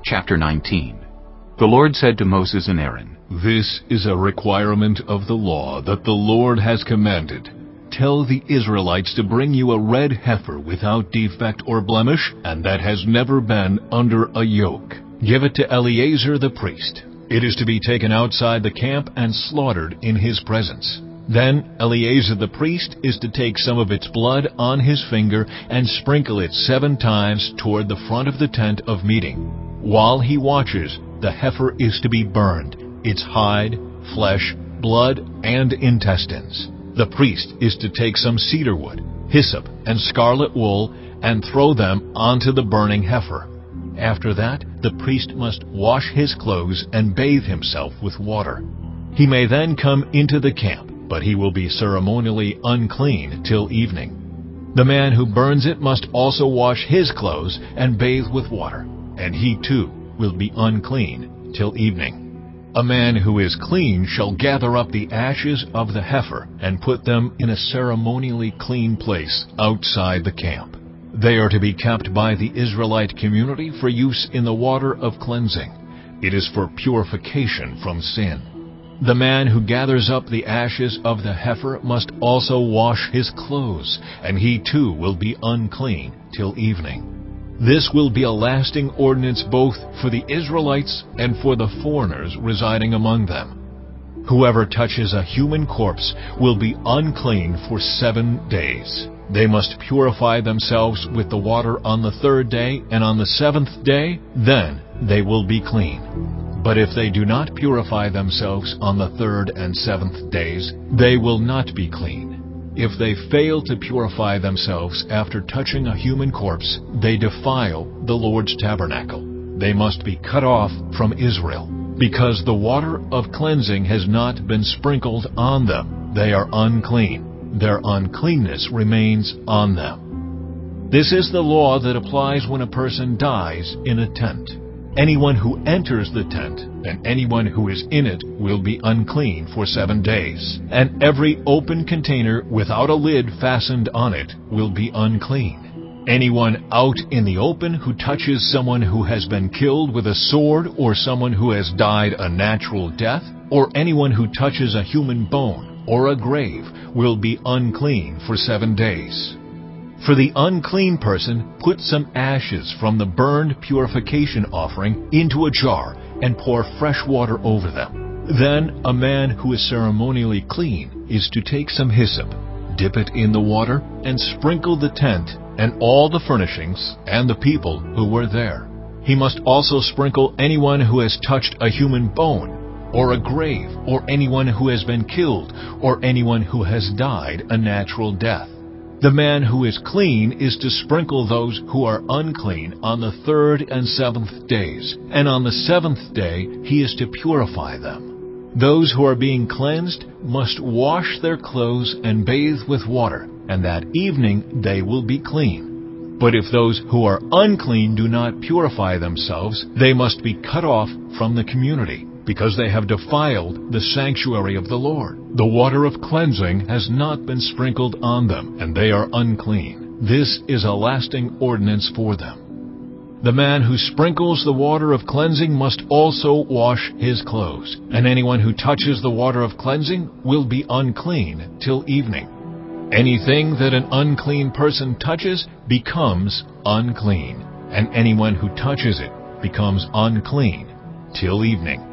Chapter 19. The Lord said to Moses and Aaron, This is a requirement of the law that the Lord has commanded. Tell the Israelites to bring you a red heifer without defect or blemish, and that has never been under a yoke. Give it to Eleazar the priest. It is to be taken outside the camp and slaughtered in his presence. Then Eleazar the priest is to take some of its blood on his finger and sprinkle it 7 times toward the front of the tent of meeting. While he watches, the heifer is to be burned, its hide, flesh, blood, and intestines. The priest is to take some cedar wood, hyssop, and scarlet wool and throw them onto the burning heifer. After that, the priest must wash his clothes and bathe himself with water. He may then come into the camp, but he will be ceremonially unclean till evening. The man who burns it must also wash his clothes and bathe with water, and he too will be unclean till evening. A man who is clean shall gather up the ashes of the heifer and put them in a ceremonially clean place outside the camp. They are to be kept by the Israelite community for use in the water of cleansing. It is for purification from sin. The man who gathers up the ashes of the heifer must also wash his clothes, and he too will be unclean till evening. This will be a lasting ordinance both for the Israelites and for the foreigners residing among them. Whoever touches a human corpse will be unclean for 7 days. They must purify themselves with the water on the 3rd day, and on the 7th day, then they will be clean. But if they do not purify themselves on the 3rd and 7th days, they will not be clean. If they fail to purify themselves after touching a human corpse, they defile the Lord's tabernacle. They must be cut off from Israel. Because the water of cleansing has not been sprinkled on them, they are unclean. Their uncleanness remains on them. This is the law that applies when a person dies in a tent. Anyone who enters the tent and anyone who is in it will be unclean for 7 days, and every open container without a lid fastened on it will be unclean. Anyone out in the open who touches someone who has been killed with a sword, or someone who has died a natural death, or anyone who touches a human bone or a grave will be unclean for 7 days. For the unclean person, put some ashes from the burned purification offering into a jar and pour fresh water over them. Then a man who is ceremonially clean is to take some hyssop, dip it in the water, and sprinkle the tent and all the furnishings and the people who were there. He must also sprinkle anyone who has touched a human bone, or a grave, or anyone who has been killed, or anyone who has died a natural death. The man who is clean is to sprinkle those who are unclean on the 3rd and 7th days, and on the 7th day he is to purify them. Those who are being cleansed must wash their clothes and bathe with water, and that evening they will be clean. But if those who are unclean do not purify themselves, they must be cut off from the community, because they have defiled the sanctuary of the Lord. The water of cleansing has not been sprinkled on them, and they are unclean. This is a lasting ordinance for them. The man who sprinkles the water of cleansing must also wash his clothes, and anyone who touches the water of cleansing will be unclean till evening. Anything that an unclean person touches becomes unclean, and anyone who touches it becomes unclean till evening.